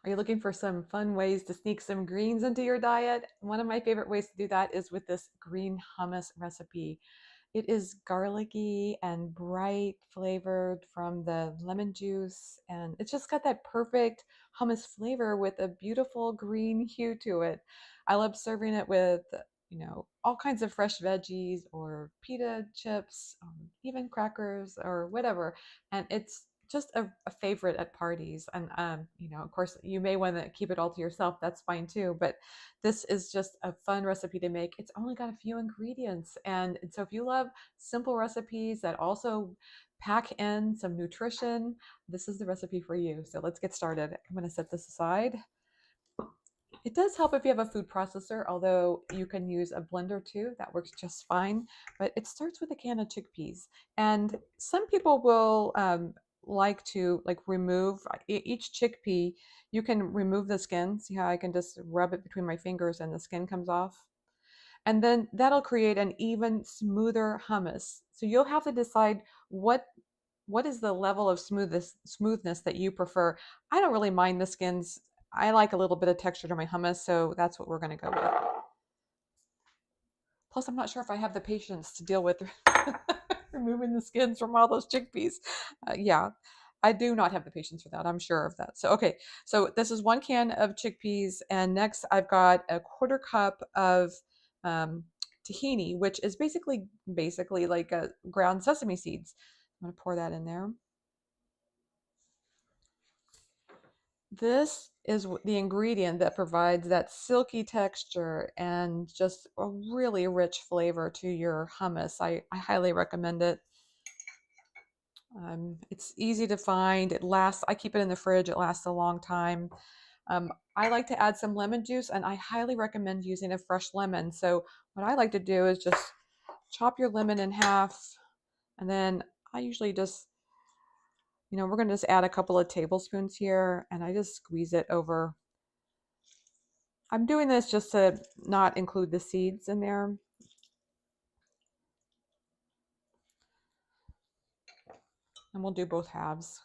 Are you looking for some fun ways to sneak some greens into your diet? One of my favorite ways to do that is with this green hummus recipe. It is garlicky and bright flavored from the lemon juice, and it's just got that perfect hummus flavor with a beautiful green hue to it. I love serving it with, all kinds of fresh veggies or pita chips, even crackers or whatever. And it's just a favorite at parties. And, of course, you may want to keep it all to yourself. That's fine too. But this is just a fun recipe to make. It's only got a few ingredients. And so if you love simple recipes that also pack in some nutrition, this is the recipe for you. So let's get started. I'm going to set this aside. It does help if you have a food processor, although you can use a blender too. That works just fine. But it starts with a can of chickpeas. And some people will like to remove each chickpea. You can remove the skin. See how I can just rub it between my fingers and the skin comes off? And then that'll create an even smoother hummus. So you'll have to decide what is the level of smoothness that you prefer. I don't really mind the skins. I like a little bit of texture to my hummus, so that's what we're going to go with. Plus, I'm not sure if I have the patience to deal with removing the skins from all those chickpeas. Yeah, I do not have the patience for that. I'm sure of that. So, okay, so this is 1 can of chickpeas, and next I've got a 1/4 cup of um, tahini, which is basically like ground sesame seeds. I'm going to pour that in there. This is the ingredient that provides that silky texture and just a really rich flavor to your hummus. I highly recommend it. It's easy to find. It lasts, I keep it in the fridge, it lasts a long time. I like to add some lemon juice, and I highly recommend using a fresh lemon. So what I like to do is just chop your lemon in half, and then I usually just, we're going to just add a couple of tablespoons here, and I just squeeze it over. I'm doing this just to not include the seeds in there. And we'll do both halves.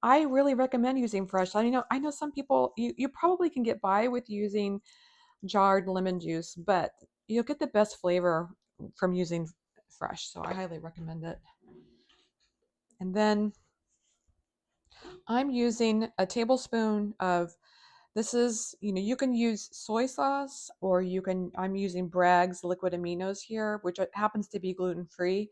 I really recommend using fresh. I know some people, you probably can get by with using jarred lemon juice, but you'll get the best flavor from using fresh. So I highly recommend it. And then I'm using a tablespoon of, this is, you can use soy sauce, or I'm using Bragg's liquid aminos here, which happens to be gluten free.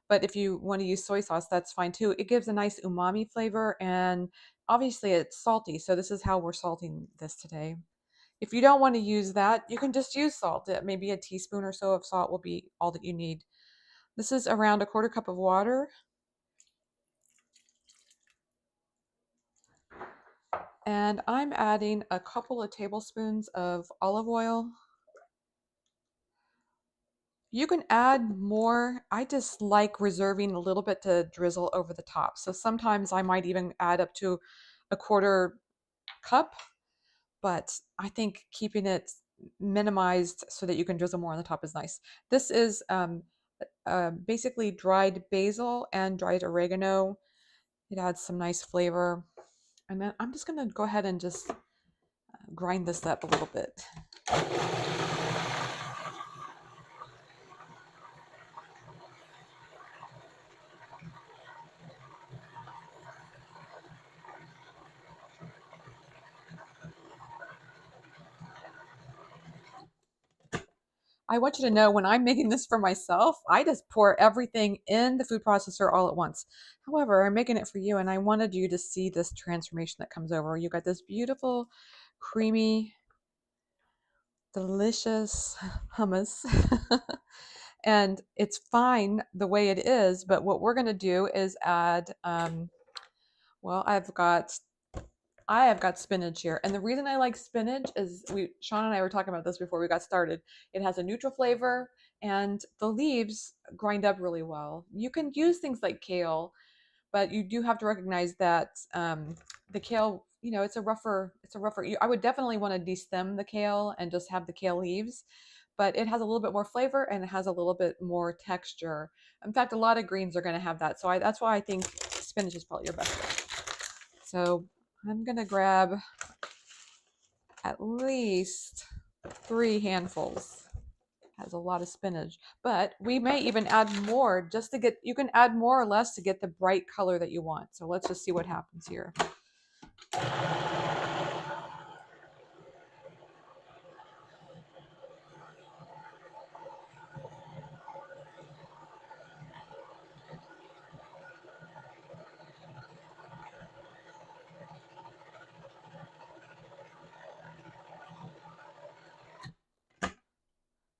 But if you want to use soy sauce, that's fine too. It gives a nice umami flavor, and obviously it's salty. So this is how we're salting this today. If you don't want to use that, you can just use salt. Maybe a teaspoon or so of salt will be all that you need. This is around a 1/4 cup of water. And I'm adding a couple of tablespoons of olive oil. You can add more. I just like reserving a little bit to drizzle over the top. So sometimes I might even add up to a 1/4 cup, but I think keeping it minimized so that you can drizzle more on the top is nice. This is basically dried basil and dried oregano. It adds some nice flavor. And then I'm just going to go ahead and just grind this up a little bit. I want you to know, when I'm making this for myself, I just pour everything in the food processor all at once. However, I'm making it for you, and I wanted you to see this transformation that comes over. You got this beautiful, creamy, delicious hummus. And it's fine the way it is, but what we're going to do is add, well, I have got spinach here. And the reason I like spinach is, Sean and I were talking about this before we got started. It has a neutral flavor, and the leaves grind up really well. You can use things like kale, but you do have to recognize that the kale, it's a rougher. I would definitely want to destem the kale and just have the kale leaves. but it has a little bit more flavor and it has a little bit more texture. In fact, a lot of greens are going to have that. So that's why I think spinach is probably your best bet. So I'm going to grab at least 3 handfuls. Has a lot of spinach, but we may even add more just to get, you can add more or less to get the bright color that you want. So let's just see what happens here.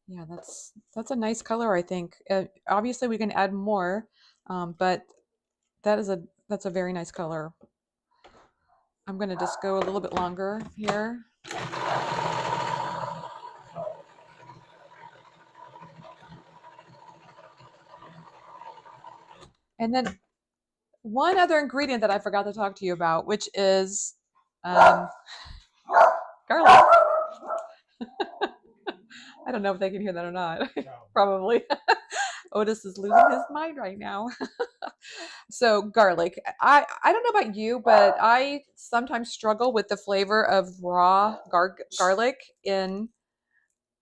Yeah, that's a nice color, I think. Obviously, we can add more, but that's a very nice color. I'm gonna just go a little bit longer here. And then one other ingredient that I forgot to talk to you about, which is garlic. I don't know if they can hear that or not. Probably. Otis is losing his mind right now. So garlic. I don't know about you, but I sometimes struggle with the flavor of raw garlic in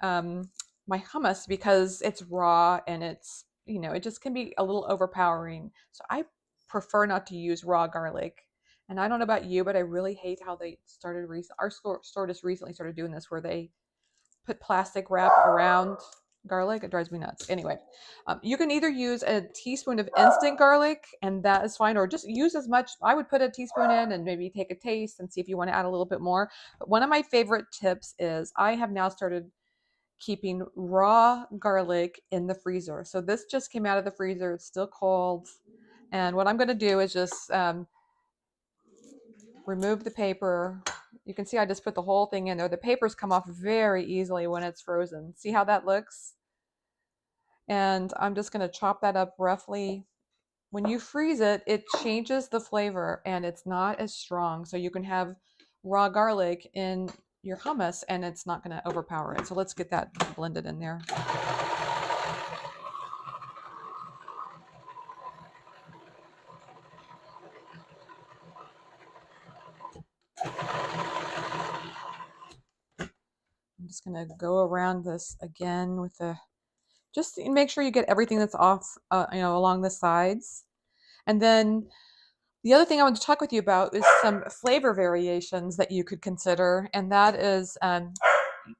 my hummus because it's raw and it's, it just can be a little overpowering. So I prefer not to use raw garlic. And I don't know about you, but I really hate how they started. Our store just recently started doing this where they put plastic wrap around garlic. It drives me nuts. Anyway, you can either use a teaspoon of instant garlic, and that is fine, or just use as much. I would put a teaspoon in and maybe take a taste and see if you want to add a little bit more. But one of my favorite tips is I have now started keeping raw garlic in the freezer. So this just came out of the freezer. It's still cold. And what I'm going to do is just remove the paper. You can see I just put the whole thing in there. The papers come off very easily when it's frozen. See how that looks? And I'm just going to chop that up roughly. When you freeze it, it changes the flavor and it's not as strong. So you can have raw garlic in your hummus and it's not going to overpower it. So let's get that blended in there. I'm just going to go around this again with the, just make sure you get everything that's off, along the sides. And then the other thing I want to talk with you about is some flavor variations that you could consider. And that is,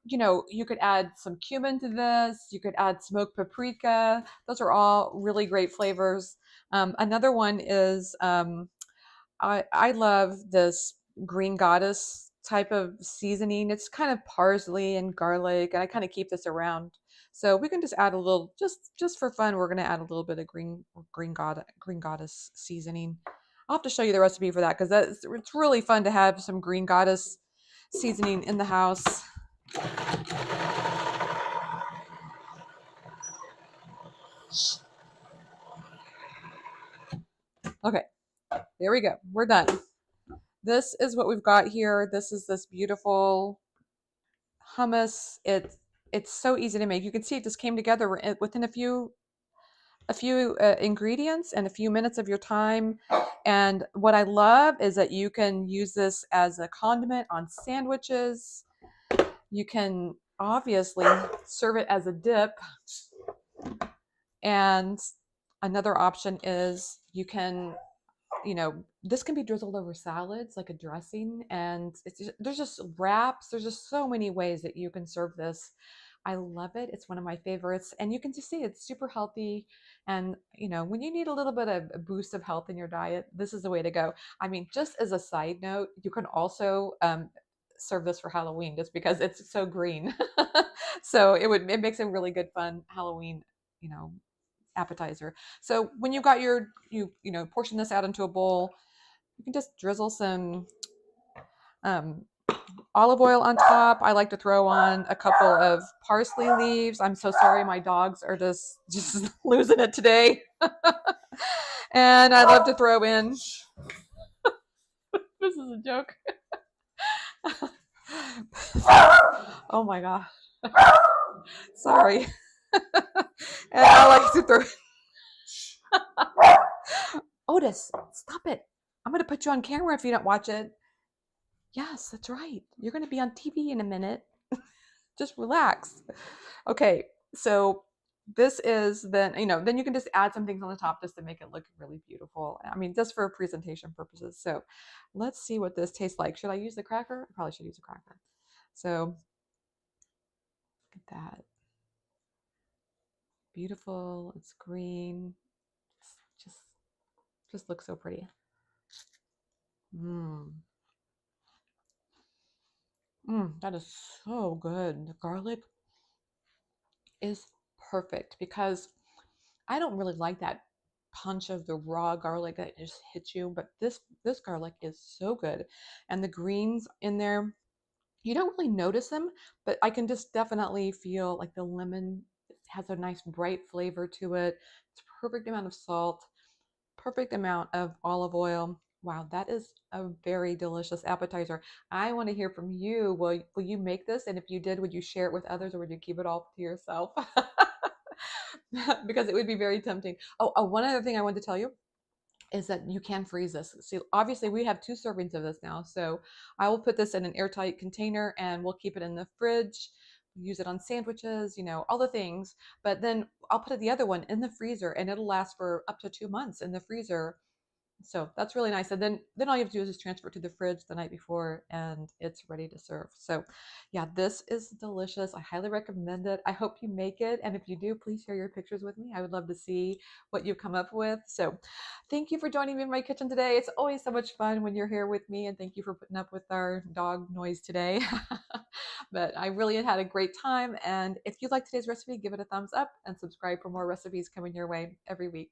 you could add some cumin to this. You could add smoked paprika. Those are all really great flavors. Another one is, I love this green goddess type of seasoning. It's kind of parsley and garlic, and I kind of keep this around. So we can just add a little, just for fun. We're going to add a little bit of green goddess seasoning. I'll have to show you the recipe for that because it's really fun to have some green goddess seasoning in the house. Okay, there we go. We're done. This is what we've got here. This is this beautiful hummus. It's so easy to make. You can see it just came together within a few ingredients and a few minutes of your time. And what I love is that you can use this as a condiment on sandwiches. You can obviously serve it as a dip. And another option is you can, this can be drizzled over salads like a dressing, and there's just wraps. There's just so many ways that you can serve this. I love it. It's one of my favorites, and you can just see it's super healthy. And when you need a little bit of a boost of health in your diet, this is the way to go. I mean, just as a side note, you can also serve this for Halloween, just because it's so green. So it makes a really good fun Halloween, appetizer. So when you got you portion this out into a bowl, you can just drizzle some olive oil on top. I like to throw on a couple of parsley leaves. I'm so sorry, my dogs are just losing it today. And I love to throw in, this is a joke. Oh my gosh. Sorry. And I like to throw Otis, stop it. I'm going to put you on camera if you don't watch it. Yes, that's right. You're going to be on TV in a minute. Just relax. Okay, so this is then, then you can just add some things on the top just to make it look really beautiful. I mean, just for presentation purposes. So let's see what this tastes like. Should I use the cracker? I probably should use a cracker. So look at that. Beautiful. It's green. It's just looks so pretty. Mmm. That is so good. The garlic is perfect because I don't really like that punch of the raw garlic that just hits you, but this garlic is so good. And the greens in there, you don't really notice them, but I can just definitely feel like the lemon has a nice bright flavor to it. It's perfect amount of salt, perfect amount of olive oil. Wow, that is a very delicious appetizer. I want to hear from you. Will you make this? And if you did, would you share it with others or would you keep it all to yourself? Because it would be very tempting. Oh, one other thing I wanted to tell you is that you can freeze this. So obviously we have 2 servings of this now. So I will put this in an airtight container and we'll keep it in the fridge. Use it on sandwiches, all the things. But then I'll put the other one in the freezer and it'll last for up to 2 months in the freezer. So that's really nice. And then all you have to do is just transfer it to the fridge the night before and it's ready to serve. So yeah, this is delicious. I highly recommend it. I hope you make it. And if you do, please share your pictures with me. I would love to see what you come up with. So thank you for joining me in my kitchen today. It's always so much fun when you're here with me. And thank you for putting up with our dog noise today. But I really had a great time. And if you like today's recipe, give it a thumbs up and subscribe for more recipes coming your way every week.